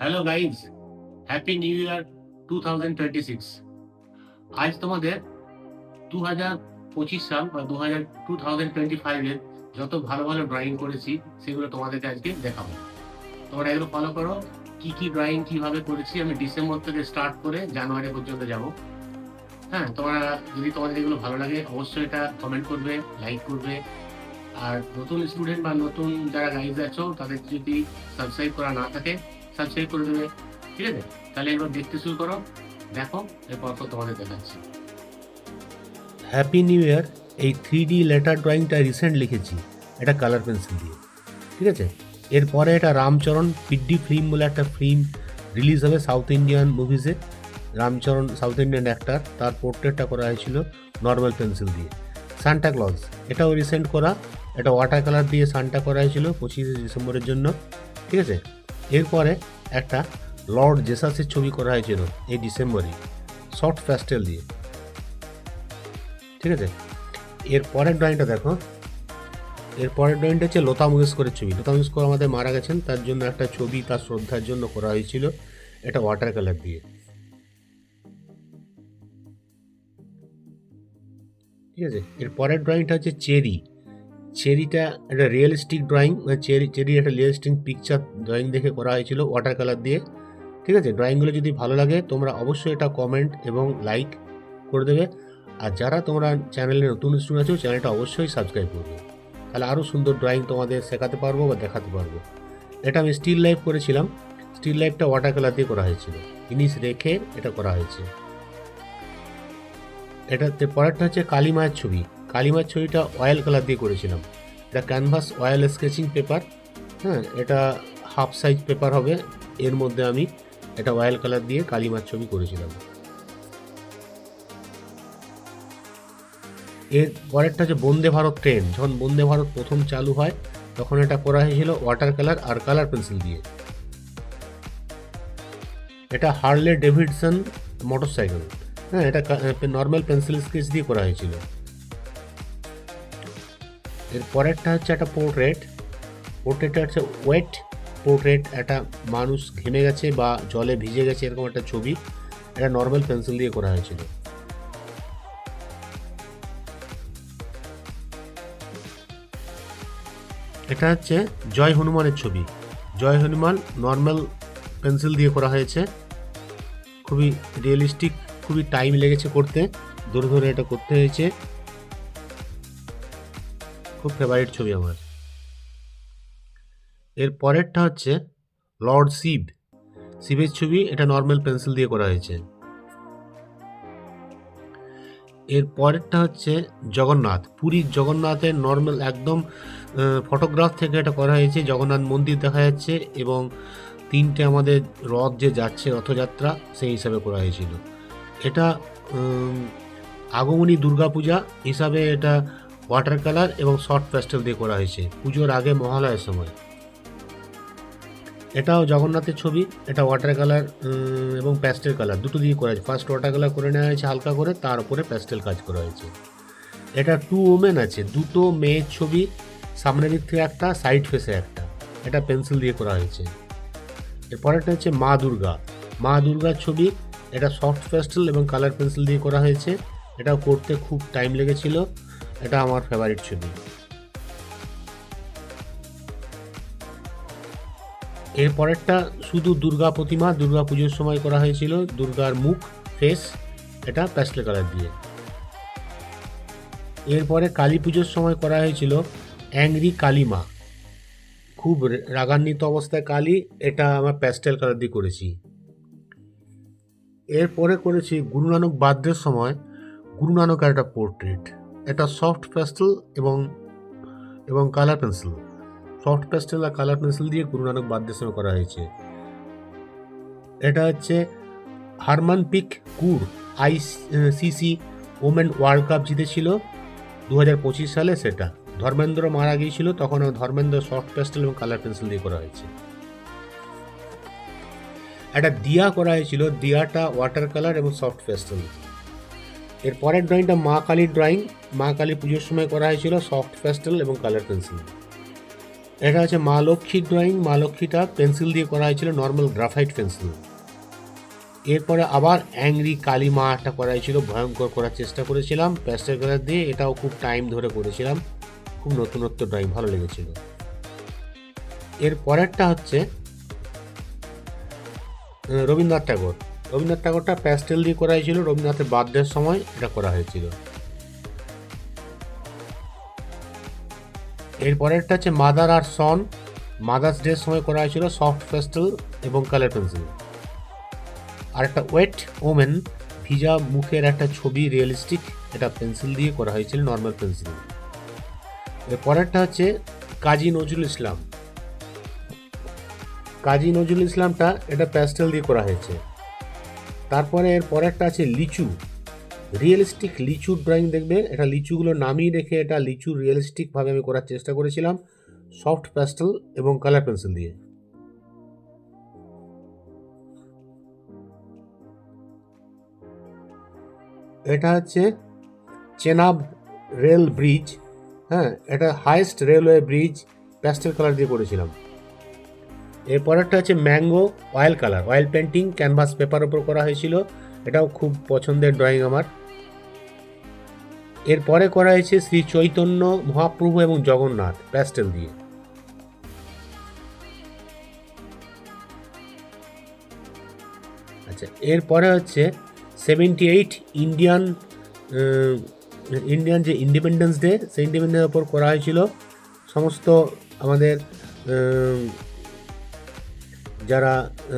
Hello guys, happy new year 2026। আজ তোমাদের 2025 সাল বা 2025 এর যত ভালো ভালো ড্রয়িং করেছি সেগুলো তোমাদেরকে আজকে দেখাবো। তোমরা এগুলো ফলো করো। কি কি ড্রয়িং কিভাবে করেছি আমি ডিসেম্বর থেকে স্টার্ট করে জানুয়ারি পর্যন্ত যাব। হ্যাঁ, যদি তোমাদের এগুলো ভালো লাগে অবশ্যই এটা কমেন্ট করবে, লাইক করবে। আর নতুন স্টুডেন্ট বা নতুন যারা গাইজ আছো তাদের যদি সাবস্ক্রাইব করা না থাকে সাবস্ক্রাইব করে দেবে। ঠিক আছে, তাহলে এবার দেখতে শুরু করো। দেখো, এরপর তো তোমাদের দেখাচ্ছি। হ্যাপি নিউ ইয়ার এই 3D লেটার ড্রয়িংটা রিসেন্ট লিখেছি, এটা কালার পেন্সিল দিয়ে। ঠিক আছে, এরপরে এটা রামচরণ পিডি ফিল্ম বলে একটা ফিল্ম রিলিজ হবে সাউথ ইন্ডিয়ান মুভিজে। রামচরণ সাউথ ইন্ডিয়ান অ্যাক্টার, তার পোর্ট্রেটটা করা হয়েছিল নর্মাল পেন্সিল দিয়ে। সান্টা ক্লজ এটাও রিসেন্ট করা, এটা ওয়াটার কালার দিয়ে সান্টা করা হয়েছিল 25শে ডিসেম্বরের জন্য। ঠিক আছে, এরপরে একটা লর্ড জেসাসের ছবি করা হয়েছিল এই ডিসেম্বরে সফট প্যাস্টেল দিয়ে। ঠিক আছে, এর পরের ড্রয়িংটা দেখো। এর পরের ড্রয়িংটা হচ্ছে লতা মঙ্গেশকরের ছবি। লতা মঙ্গেশকর আমাদের মারা গেছেন, তার জন্য একটা ছবি তার শ্রদ্ধার জন্য করা হয়েছিল, এটা ওয়াটার কালার দিয়ে। ঠিক আছে, এর পরের ড্রয়িংটা হচ্ছে চেরি। চেরিটা একটা রিয়েলিস্টিক ড্রয়িং, চেরি একটা রিয়েলিস্টিক পিকচার ড্রয়িং দেখে করা হয়েছিল ওয়াটার কালার দিয়ে। ঠিক আছে, ড্রয়িংগুলো যদি ভালো লাগে তোমরা অবশ্যই এটা কমেন্ট এবং লাইক করে দেবে। আর যারা তোমরা চ্যানেলে নতুন স্টুডেন্ট আছো চ্যানেলটা অবশ্যই সাবস্ক্রাইব করবে, তাহলে আরও সুন্দর ড্রয়িং তোমাদের শেখাতে পারবো বা দেখাতে পারবো। এটা আমি স্টিল লাইফ করেছিলাম, স্টিল লাইফটা ওয়াটার কালার দিয়ে করা হয়েছিল, জিনিস রেখে এটা করা হয়েছে। এটাতে পরেরটা হচ্ছে কালী মায়ের ছবি। কালী মায়ের ছবিটা অয়েল কালার দিয়ে করেছিলাম, এটা ক্যানভাস অয়েল স্কেচিং পেপার। হ্যাঁ, এটা হাফ সাইজ পেপার হবে, এর মধ্যে আমি এটা অয়েল কালার দিয়ে কালী মায়ের ছবি করেছিলাম। এর পরেরটা হচ্ছে বন্দে ভারত ট্রেন। যখন বন্দে ভারত প্রথম চালু হয় তখন এটা করা হয়েছিল ওয়াটার কালার আর কালার পেন্সিল দিয়ে। এটা হার্লে ডেভিডসন মোটরসাইকেল। হ্যাঁ, এটা নর্মাল পেন্সিল স্কেচ দিয়ে করা হয়েছিল। এর পরেরটা হচ্ছে একটা পোর্ট্রেটটা হচ্ছে ওয়েট পোর্ট্রেট। একটা মানুষ ঘেমে গেছে বা জলে ভিজে গেছে এরকম একটা ছবি, এটা নর্মাল পেন্সিল দিয়ে করা হয়েছিল। এটা হচ্ছে জয় হনুমানের ছবি। জয় হনুমান নর্মাল পেন্সিল দিয়ে করা হয়েছে, খুবই রিয়েলিস্টিক, খুবই টাইম লেগেছে করতে, ধরে ধরে এটা করতে হয়েছে। খুব ফেভারিট ছবি আমার। এর পরেরটা হচ্ছে লর্ড শিবের ছবি, এটা নর্মাল পেন্সিল দিয়ে করা হয়েছে। এর পরেরটা হচ্ছে জগন্নাথ, পুরীর জগন্নাথের নর্মাল একদম ফটোগ্রাফ থেকে এটা করা হয়েছে। জগন্নাথ মন্দির দেখা যাচ্ছে এবং তিনটে আমাদের রথ যে যাচ্ছে রথযাত্রা সেই হিসাবে করা হয়েছিল। এটা আগমনী দুর্গাপূজা হিসাবে এটা ওয়াটার কালার এবং সফট প্যাস্টেল দিয়ে করা হয়েছে পুজোর আগে মহালয়ের সময়। এটাও জগন্নাথের ছবি, এটা ওয়াটার কালার এবং প্যাস্টেল কালার দুটো দিয়ে করা হয়েছে। ফার্স্ট ওয়াটার কালার করে নেওয়া হয়েছে হালকা করে, তার উপরে প্যাস্টেল কাজ করা হয়েছে। এটা 2 ওমেন আছে, দুটো মেয়ের ছবি, সামনের দিক থেকে একটা, সাইড ফেসে একটা, এটা পেন্সিল দিয়ে করা হয়েছে। এরপরেরটা হচ্ছে মা দুর্গার ছবি, এটা সফট প্যাস্টেল এবং কালার পেন্সিল দিয়ে করা হয়েছে। এটাও করতে খুব টাইম লেগেছিল, এটা আমার ফেভারিট ছবি। এরপরেরটা শুধু দুর্গা প্রতিমা, দুর্গা পুজোর সময় করা হয়েছিল, দুর্গার মুখ ফেস, এটা প্যাস্টেল কালার দিয়ে। এরপরে কালী পুজোর সময় করা হয়েছিল অ্যাংরি কালী মা, খুব রাগান্বিত অবস্থায় কালী, এটা আমার প্যাস্টেল কালার দিয়ে করেছি। এরপরে করেছি গুরু নানক বার্থডের সময় গুরু নানকের একটা পোর্ট্রেট, এটা সফট প্যাস্টেল এবং কালার পেন্সিল, সফট প্যাস্টেল আর কালার পেন্সিল দিয়ে গুরু নানক বার্থডের সময় করা হয়েছে। এটা হচ্ছে হারমানপিক কুর ICC ওমেন ওয়ার্ল্ড কাপ জিতেছিল 2025 সালে, সেটা ধর্মেন্দ্র মারা গিয়েছিল তখন ধর্মেন্দ্র সফট প্যাস্টেল এবং কালার পেন্সিল দিয়ে করা হয়েছে। একটা দিয়া করা হয়েছিল, দিয়াটা ওয়াটার কালার এবং সফট প্যাস্টেল। এর পরের ড্রয়িংটা মা কালীর ড্রয়িং, মা কালী পুজোর সময় করা হয়েছিল সফট প্যাস্টেল এবং কালার পেন্সিল। এটা হচ্ছে মা লক্ষ্মীর ড্রয়িং। মা লক্ষ্মীটা পেন্সিল দিয়ে করা হয়েছিল, নর্মাল গ্রাফাইট পেন্সিল। এরপরে আবার অ্যাংরি কালী মা একটা করা হয়েছিল, ভয়ঙ্কর করার চেষ্টা করেছিলাম প্যাস্টেল কালার দিয়ে। এটাও খুব টাইম ধরে করেছিলাম, খুব নতুনত্ব ড্রয়িং, ভালো লেগেছিল। এর পরেরটা হচ্ছে রবীন্দ্রনাথ ঠাকুর। রবীন্দ্রনাথ ঠাকুরটা প্যাস্টেল দিয়ে করা হয়েছিল, রবীন্দ্রনাথের বার্থডের সময় এটা করা হয়েছিল। এর পরেরটা হচ্ছে মাদার আর সন। মাদার্স ডের সময় করা হয়েছিল, সফট প্যাস্টেল এবং কালার পেন্সিল। আর একটা ওয়েট ওমেন, ভিজা মুখের একটা ছবি, রিয়েলিস্টিক, এটা পেন্সিল দিয়ে করা হয়েছিল, নর্মাল পেন্সিল। এর পরেরটা হচ্ছে কাজী নজরুল ইসলাম। কাজী নজরুল ইসলামটা এটা প্যাস্টেল দিয়ে করা হয়েছে। তারপরে এর পরেরটা আছে লিচু, রিয়েলিস্টিক লিচু ড্রয়িং। দেখবে এটা লিচুগুলো নামিয়ে রেখে এটা লিচু রিয়েলিস্টিকভাবে আমি করার চেষ্টা করেছিলাম, সফট প্যাস্টেল এবং কালার পেন্সিল দিয়ে। এটা হচ্ছে চেনাব রেল ব্রিজ। হ্যাঁ, এটা highest railway bridge, pastel colour দিয়ে করেছিলাম। এরপরেরটা হচ্ছে mango, oil colour, oil painting, canvas paper ওপর করা হয়েছিল। এটাও খুব পছন্দের ড্রয়িং আমার। এরপরে করা হয়েছে শ্রী চৈতন্য মহাপ্রভু এবং জগন্নাথ, প্যাস্টেল দিয়ে। আচ্ছা, এরপরে হচ্ছে 78 ইন্ডিয়ান যে ইন্ডিপেন্ডেন্স ডে, সেই ইন্ডিপেন্ডেন্সের ওপর করা হয়েছিল। সমস্ত আমাদের যারা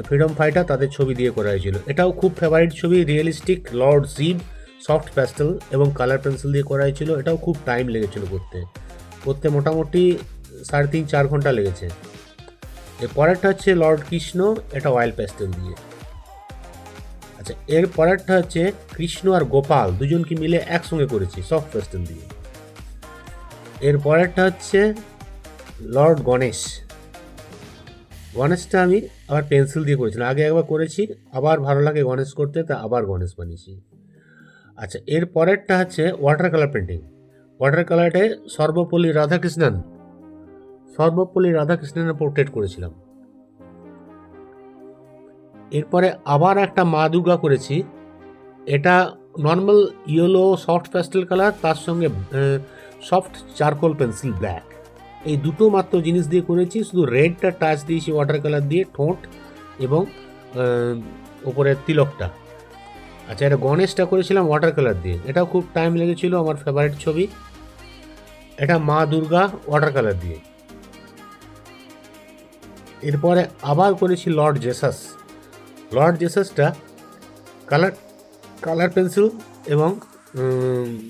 ফ্রিডম ফাইটার তাদের ছবি দিয়ে করা হয়েছিল। এটাও খুব ফেভারিট ছবি, realistic, lord Shiva, soft pastel এবং কালার পেন্সিল দিয়ে করা হয়েছিল। এটাও খুব টাইম লেগেছিল করতে মোটামুটি 3.5-4 ঘন্টা লেগেছে। এর পরেরটা হচ্ছে লর্ড কৃষ্ণ, এটা অয়েল প্যাস্টেল দিয়ে। আচ্ছা, এর পরেরটা হচ্ছে কৃষ্ণ আর গোপাল দুজনকে মিলে একসঙ্গে করেছি, সফট প্যাস্টেল দিয়ে। এর পরেরটা হচ্ছে লর্ড গণেশ। গণেশটা আমি আবার পেন্সিল দিয়ে করেছিলাম, আগে একবার করেছি, আবার ভালো লাগে গণেশ করতে, তা আবার গণেশ বানিয়েছি। আচ্ছা, এর পরেরটা হচ্ছে ওয়াটার কালার পেন্টিং। ওয়াটার কালারে সর্বপল্লী রাধাকৃষ্ণনের পোর্ট্রেট করেছিলাম। এরপরে আবার একটা মা দুর্গা করেছি। এটা normal yellow soft pastel colour, তার সঙ্গে সফট চারকোল পেন্সিল ব্ল্যাক, এই দুটো মাত্র জিনিস দিয়ে করেছি। শুধু রেডটা টাচ দিয়েছি ওয়াটার কালার দিয়ে, ঠোঁট এবং ওপরের তিলকটা। আচ্ছা, এটা গণেশটা করেছিলাম ওয়াটার কালার দিয়ে, এটাও খুব টাইম লেগেছিল, আমার ফেভারিট ছবি। এটা মা দুর্গা ওয়াটার কালার দিয়ে। এরপরে আবার করেছি লর্ড জেসাস। লর্ড জেসাসটা কালার পেন্সিল এবং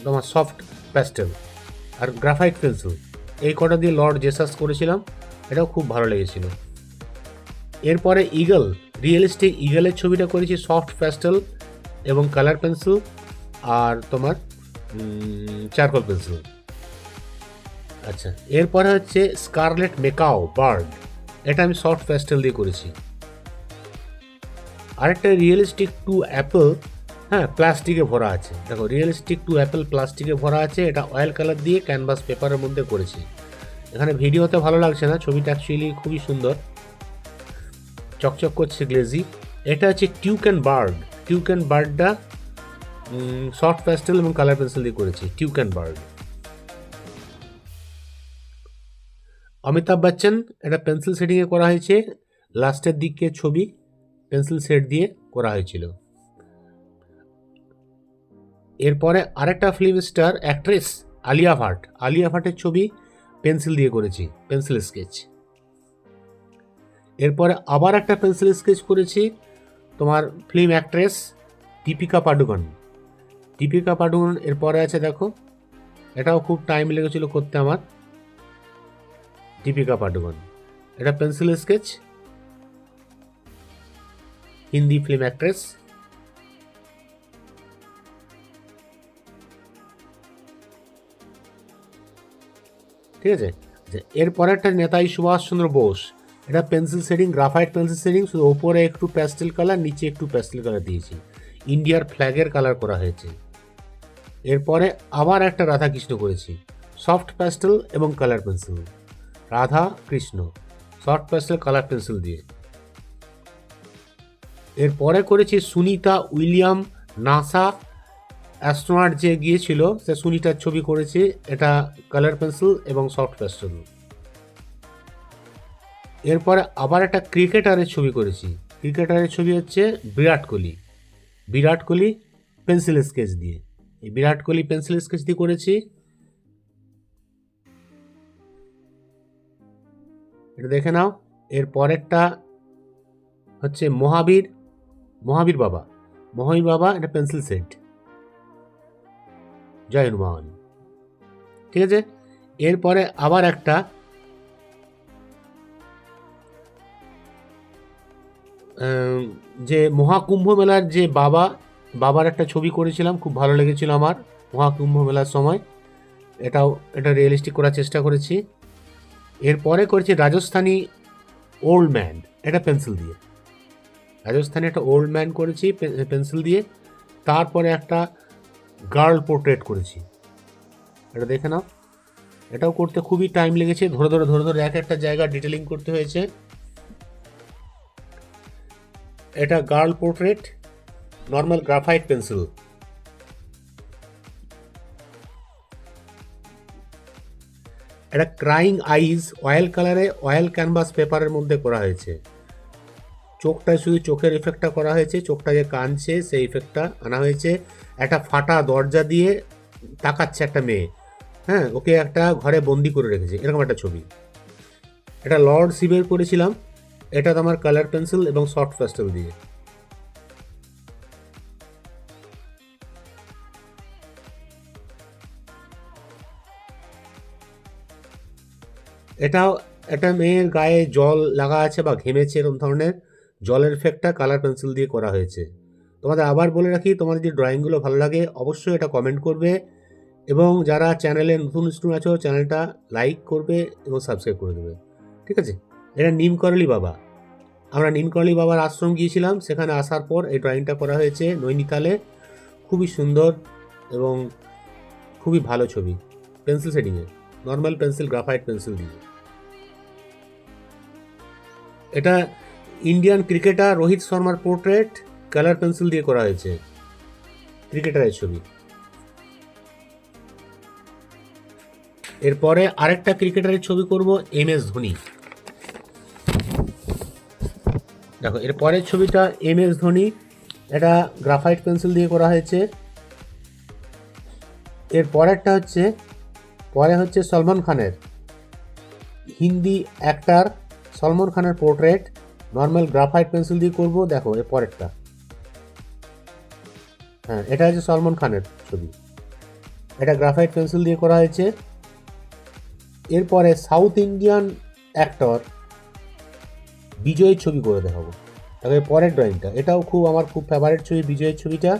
তোমার সফট প্যাস্টেল আর গ্রাফাইট পেন্সিল, এই কটা দিয়ে লর্ড জেসাস করেছিলাম, এটাও খুব ভালো লেগেছিল। এরপরে ইগল, রিয়েলিস্টিক ইগলের ছবিটা করেছি সফট প্যাস্টেল এবং কালার পেন্সিল আর তোমার চারকোল পেন্সিল। আচ্ছা, এরপরে হচ্ছে স্কারলেট মেকাও বার্ড, এটা আমি সফট প্যাস্টেল দিয়ে করেছি। আরেকটা রিয়েলিস্টিক টু অ্যাপল, হ্যাঁ, প্লাস্টিকে ভরা আছে। দেখো, রিয়েলিস্টিক টু অ্যাপল প্লাস্টিকে ভরা আছে, এটা অয়েল কালার দিয়ে ক্যানভাস পেপারের মধ্যে করেছি। এখানে ভিডিওতে ভালো লাগছে না, ছবিটা অ্যাকচুয়ালি খুবই সুন্দর, চকচক করছে, গ্লেজি। এটা হচ্ছে টিউকেন বার্ডটা সফট প্যাস্টেল এবং কালার পেন্সিল দিয়ে করেছি, টিউকেন বার্ড। অমিতাভ বচ্চন, এটা পেন্সিল শেডিংয়ে করা হয়েছে, লাস্টের দিকে ছবি পেন্সিল শেড দিয়ে করা হয়েছিল। এরপরে আরেকটা ফিল্ম স্টার অ্যাক্ট্রেস আলিয়া ভাটের ছবি পেন্সিল দিয়ে করেছি, পেন্সিল স্কেচ। এরপরে আবার একটা পেন্সিল স্কেচ করেছি তোমার ফিল্ম অ্যাক্ট্রেস দীপিকা পাডুকোন। এরপরে আছে, দেখো, এটাও খুব টাইম লেগেছিল করতে আমার, দীপিকা পাডুকোন, এটা pencil sketch, Hindi film actress. ঠিক আছে, এরপরে একটা নেতাজি সুভাষচন্দ্র বোস, এটা pencil shading, graphite pencil shading, শুধু ওপরে একটু প্যাস্টেল কালার, নিচে একটু প্যাস্টেল কালার দিয়েছি, ইন্ডিয়ার ফ্ল্যাগের কালার করা হয়েছে। এরপরে আবার একটা রাধাকৃষ্ণ করেছি, সফট প্যাস্টেল এবং colour pencil. Radha Krishna soft pastel colour pencil দিয়ে। এরপরে করেছি সুনিতা উইলিয়াম, নাসা অ্যাস্ট্রোনট যে গিয়েছিল সে সুনিতার ছবি করেছি, এটা কালার পেন্সিল এবং সফট পেস্টেল। এরপরে আবার একটা ক্রিকেটারের ছবি করেছি, ক্রিকেটারের ছবি হচ্ছে বিরাট কোহলি, বিরাট কোহলি পেন্সিল স্কেচ দিয়ে, এই বিরাট কোহলি পেন্সিল স্কেচ দিয়ে করেছি। এটা দেখে নাও। এর পরেরটা হচ্ছে মহাবীর, মহাবীর বাবা, মহাবীর বাবা এটা পেন্সিল সেট, জয় হনুমান। ঠিক আছে, এরপরে আবার একটা যে মহাকুম্ভ মেলার যে বাবার একটা ছবি করেছিলাম, খুব ভালো লেগেছিল আমার মহাকুম্ভ মেলার সময়, এটা রিয়েলিস্টিক করার চেষ্টা করেছি। এরপরে করেছি রাজস্থানী ওল্ড ম্যান, এটা পেন্সিল দিয়ে, রাজস্থানে একটা ওল্ড ম্যান করেছি পেন্সিল দিয়ে। তারপরে একটা গার্ল পোর্ট্রেট করেছি, এটা দেখে নাও। এটাও করতে খুবই টাইম লেগেছে, ধরে ধরে এক একটা জায়গা ডিটেলিং করতে হয়েছে। এটা girl portrait, normal graphite pencil. এটা ক্রাইং আইজ অয়েল কালারে অয়েল ক্যানভাস পেপারের মধ্যে করা হয়েছে। চোখটা শুধু চোখের ইফেক্টটা করা হয়েছে, চোখটা যে কানছে সেই ইফেক্টটা আনা হয়েছে। একটা ফাটা দরজা দিয়ে তাকাচ্ছে একটা মেয়ে, হ্যাঁ, ওকে একটা ঘরে বন্দি করে রেখেছে, এরকম একটা ছবি। এটা লর্ড শিবের করেছিলাম, এটা আমার কালার পেন্সিল এবং সফট পেস্টেল দিয়ে। এটাও একটা মেয়ের গায়ে জল লাগা আছে বা ঘেমেছে, এরকম ধরনের জলের এফেক্টটা কালার পেন্সিল দিয়ে করা হয়েছে। তোমাদের আবার বলে রাখি, তোমাদের যদি ড্রয়িংগুলো ভালো লাগে অবশ্যই এটা কমেন্ট করবে, এবং যারা চ্যানেলে নতুন স্টুডেন্ট আছো চ্যানেলটা লাইক করবে এবং সাবস্ক্রাইব করে দেবে। ঠিক আছে, এটা নিমকরলি বাবা, আমরা নিমকরলি বাবার আশ্রম গিয়েছিলাম, সেখানে আসার পর এই ড্রয়িংটা করা হয়েছে নৈনিতালে। খুবই সুন্দর এবং খুবই ভালো ছবি, পেন্সিল শেডিংয়ে, নর্মাল পেন্সিল গ্রাফাইট পেন্সিল দিয়ে। এটা ইন্ডিয়ান ক্রিকেটার রোহিত শর্মার পোর্ট্রেট কালার পেন্সিল দিয়ে করা হয়েছে, ক্রিকেটারের ছবি। এরপরে আরেকটা ক্রিকেটারের ছবি করব, MS ধোনি। দেখো এর পরের ছবিটা MS ধোনি, এটা গ্রাফাইট পেন্সিল দিয়ে করা হয়েছে। এর পরেরটা হচ্ছে সলমান খানের, হিন্দি অ্যাক্টার সলমান খানের পোর্ট্রেট, নর্মাল গ্রাফাইট পেন্সিল দিয়ে করব। দেখো এর পরেরটা, হ্যাঁ, এটা হচ্ছে সলমান খানের ছবি, এটা গ্রাফাইট পেন্সিল দিয়ে করা হয়েছে। এরপরে সাউথ ইন্ডিয়ান অ্যাক্টর বিজয়ের ছবি করে দেখাবো। তবে পরের ড্রয়িংটা, এটাও আমার খুব ফেভারিট ছবি, বিজয়ের ছবিটা।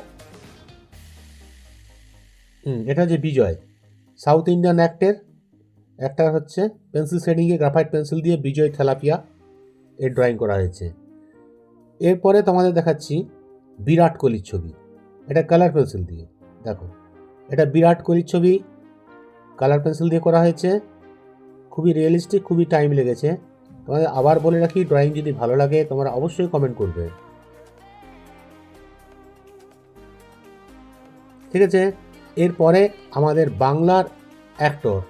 এটা হচ্ছে বিজয়, সাউথ ইন্ডিয়ান অ্যাক্টর হচ্ছে পেন্সিল শেডিংয়ে গ্রাফাইট পেন্সিল দিয়ে বিজয় থেলাপিয়া এর ড্রয়িং করা হয়েছে। এরপরে তোমাদের দেখাচ্ছি বিরাট কোহলির ছবি, এটা কালার পেন্সিল দিয়ে। দেখো এটা বিরাট কোহলির ছবি, কালার পেন্সিল দিয়ে করা হয়েছে, খুবই রিয়েলিস্টিক, খুবই টাইম লেগেছে। তোমাদের আবার বলে রাখি, ড্রয়িং যদি ভালো লাগে তোমরা অবশ্যই কমেন্ট করবে। ঠিক আছে, এরপরে আমাদের বাংলার অ্যাক্টর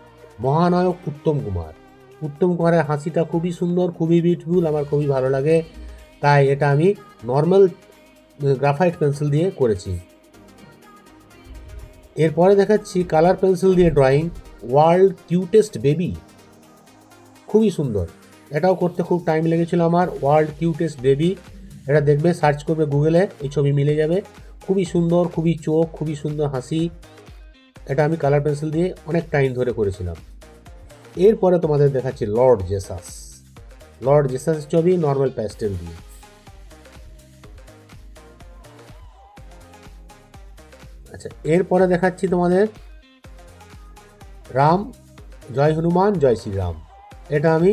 মহানায়ক উত্তম কুমারের হাসিটা খুবই সুন্দর, খুবই বিউটিফুল, আমার খুবই ভালো লাগে, তাই এটা আমি নর্মাল গ্রাফাইট পেন্সিল দিয়ে করেছি। এরপরে দেখাচ্ছি কালার পেন্সিল দিয়ে ড্রয়িং, ওয়ার্ল্ড কিউটেস্ট বেবি, খুবই সুন্দর, এটাও করতে খুব টাইম লেগেছিল আমার। ওয়ার্ল্ড কিউটেস্ট বেবি, এটা দেখবে, সার্চ করবে গুগলে, এই ছবি মিলে যাবে। খুবই সুন্দর, খুবই চোখ, খুবই সুন্দর হাসি, এটা আমি কালার পেন্সিল দিয়ে অনেক টাইম ধরে করেছিলাম। এরপরে তোমাদের দেখাচ্ছি লর্ড জেসাসের ছবি, নর্মাল প্যাস্টেল দিয়ে। আচ্ছা, এরপরে দেখাচ্ছি তোমাদের রাম, জয় হনুমান জয় শ্রীরাম, এটা আমি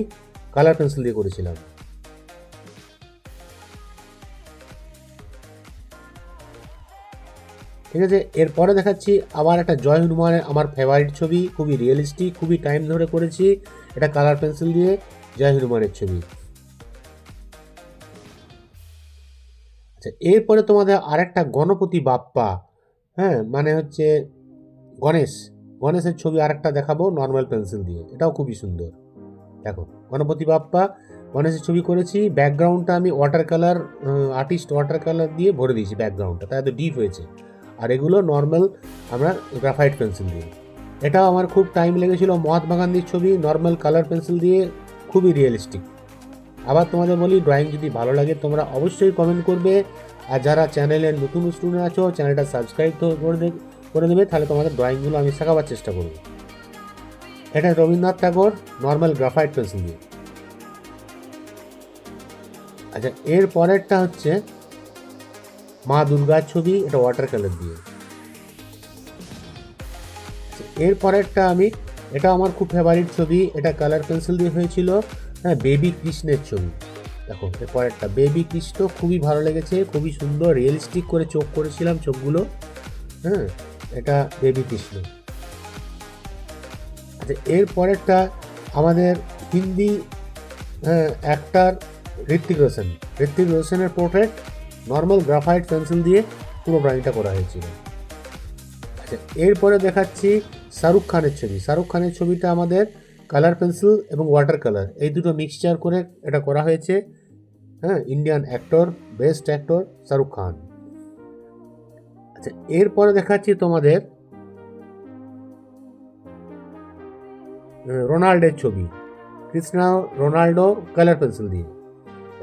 কালার পেন্সিল দিয়ে করেছিলাম। ঠিক আছে, এরপরে দেখাচ্ছি আবার একটা জয় হনুমানের আমার ফেভারিট ছবি, খুবই রিয়েলিস্টিক, খুবই টাইম ধরে করেছি। এটা কালার পেন্সিল দিয়ে জয় হনুমানের ছবি। আচ্ছা, এরপরে তোমাদের আরেকটা গণপতি বাপ্পা, হ্যাঁ মানে হচ্ছে গণেশের ছবি আরেকটা দেখাবো নর্মাল পেন্সিল দিয়ে, এটাও খুবই সুন্দর। দেখো গণপতি বাপ্পা গণেশের ছবি করেছি, ব্যাকগ্রাউন্ডটা আমি আর্টিস্ট ওয়াটার কালার দিয়ে ভরে দিয়েছি ব্যাকগ্রাউন্ডটা, তাই এত ডিপ হয়েছে। আর এগুলো নর্মাল আমরা গ্রাফাইট পেন্সিল দিয়ে। এটাও আমার খুব টাইম লেগেছিল, মহাত্মা গান্ধীর ছবি নর্মাল কালার পেন্সিল দিয়ে, খুবই রিয়েলিস্টিক। আবার তোমাদের বলি, ড্রয়িং যদি ভালো লাগে তোমরা অবশ্যই কমেন্ট করবে, আর যারা চ্যানেলের নতুন স্টুডেন্ট আছো চ্যানেলটা সাবস্ক্রাইব করে দেবে, তাহলে তোমাদের ড্রয়িংগুলো আমি শেখাবার চেষ্টা করব। এটা রবীন্দ্রনাথ ঠাকুর নর্মাল গ্রাফাইট পেন্সিল দিয়ে। আচ্ছা, এর পরেরটা হচ্ছে মা দুর্গার ছবি, এটা ওয়াটার কালার দিয়ে। এর পরেরটা এটা আমার খুব ফেভারিট ছবি, এটা কালার পেন্সিল দিয়ে হয়েছিল, হ্যাঁ বেবি কৃষ্ণের ছবি। দেখো এর পরেরটা বেবি কৃষ্ণ, খুবই ভালো লেগেছে, খুবই সুন্দর রিয়েলিস্টিক করে চোখ করেছিলাম চোখগুলো, হ্যাঁ এটা বেবি কৃষ্ণ। আচ্ছা, এর পরেরটা আমাদের হিন্দি অ্যাক্টর ঋত্বিক রোশনের পোর্ট্রেট নর্মাল গ্রাফাইট পেন্সিল দিয়ে পুরো ড্রয়িংটা করা হয়েছিল। আচ্ছা, এরপরে দেখাচ্ছি শাহরুখ খানের ছবিটা আমাদের কালার পেন্সিল এবং ওয়াটার কালার এই দুটো মিক্সচার করে এটা করা হয়েছে, হ্যাঁ Indian actor, best actor Shahrukh Khan. আচ্ছা, এরপরে দেখাচ্ছি তোমাদের রোনাল্ডোর ছবি, ক্রিস্টিয়ানো রোনাল্ডো কালার পেন্সিল দিয়ে।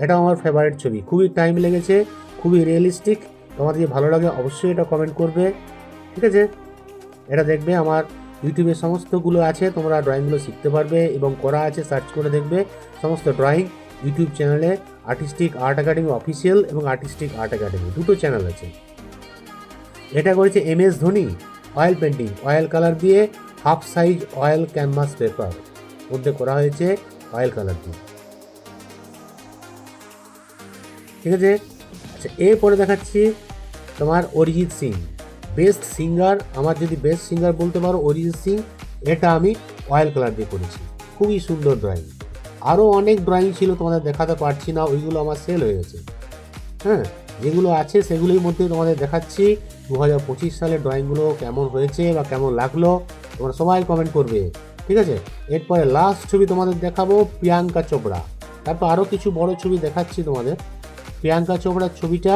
এটা আমার ফেভারিট ছবি, খুবই টাইম লেগেছে, খুবই রিয়েলিস্টিক। তোমাদের যদি ভালো লাগে অবশ্যই এটা কমেন্ট করবে, ঠিক আছে? এটা দেখবে আমার ইউটিউবে সমস্তগুলো আছে, তোমরা ড্রয়িংগুলো শিখতে পারবে এবং করা আছে, সার্চ করে দেখবে সমস্ত ড্রয়িং ইউটিউব চ্যানেলে। আর্টিস্টিক আর্ট একাডেমি অফিসিয়াল এবং আর্টিস্টিক আর্ট একাডেমি দুটো চ্যানেল আছে। এটা করেছে MS Dhoni, oil painting, oil colour দিয়ে, half size oil canvas paper মধ্যে করা হয়েছে অয়েল কালার দিয়ে, ঠিক আছে? আচ্ছা, এরপরে দেখাচ্ছি তোমার অরিজিৎ সিং, বেস্ট সিঙ্গার। আমার যদি বেস্ট সিঙ্গার বলতে পারো অরিজিৎ সিং, এটা আমি অয়েল কালার দিয়ে করেছি, খুবই সুন্দর ড্রয়িং। আরও অনেক ড্রয়িং ছিল, তোমাদের দেখাতে পারছি না, ওইগুলো আমার সেল হয়ে গেছে। হ্যাঁ, যেগুলো আছে সেগুলোর মধ্যে তোমাদের দেখাচ্ছি 2025 সালের ড্রয়িংগুলো কেমন হয়েছে বা কেমন লাগলো, তোমরা সবাই কমেন্ট করবে, ঠিক আছে? এরপরে লাস্ট ছবি তোমাদের দেখাবো প্রিয়াঙ্কা চোপড়া, তারপর আরও কিছু বড় ছবি দেখাচ্ছি তোমাদের। প্রিয়াঙ্কা চোপড়ার ছবিটা,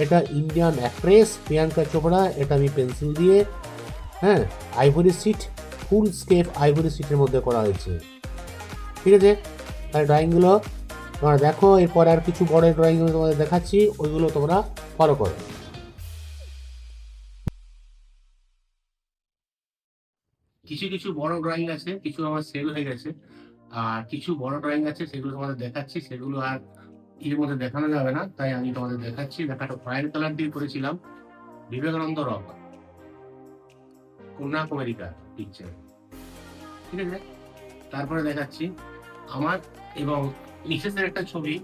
এটা ইন্ডিয়ান অ্যাক্ট্রেস প্রিয়াঙ্কা চোপড়া, এটা আমি পেন্সিল দিয়ে, হ্যাঁ আইভরি সিট, ফুল স্কেপ আইভরি সিটের মধ্যে করা হয়েছে, ঠিক আছে? তাহলে ড্রয়িংগুলো তোমরা দেখো। এরপর আর কিছু বড় ড্রয়িংগুলো তোমাদের দেখাচ্ছি, ওইগুলো তোমরা ফলো করো। কিছু বড় ড্রয়িং আছে, কিছু আমার সেল হয়ে গেছে, আর কিছু বড় ড্রয়িং আছে সেগুলো তোমাদের দেখাচ্ছি, সেগুলো আর এর মধ্যে দেখানো যাবে না, তাই আমি তোমাদের দেখাচ্ছি। দেখাটা অয়েল কালার দিয়ে করেছিলাম, বিবেকানন্দ রক, কন্যাকুমারিকা পিকচার, ঠিক আছে? তারপরে দেখাচ্ছি আমার এবং মিসেসের একটা ছবি,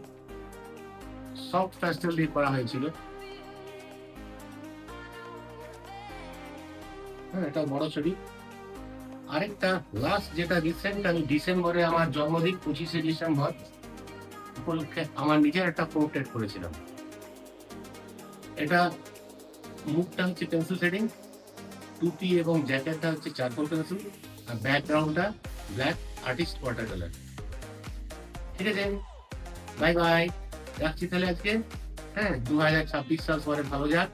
সফট প্যাস্টেল দিয়ে করা হয়েছিল, হ্যাঁ এটা বড় ছবি। আরেকটা লাস্ট যেটা রিসেন্ট, আমি ডিসেম্বরে আমার জন্মদিন 25শে ডিসেম্বর উপলক্ষে আমার নিজের একটা পোর্ট্রেট করেছিলাম। এটা মুখটা হচ্ছে পেন্সিল শেডিং, টুপি এবং জ্যাকেটটা হচ্ছে চারকোল পেন্সিল, আর ব্যাকগ্রাউন্ডটা ব্ল্যাক আর্টিস্ট ওয়াটার কালার, ঠিক আছে? বাই বাই, রাখছি তাহলে আজকে। হ্যাঁ, 2026 সাল পরে ভালো যাক।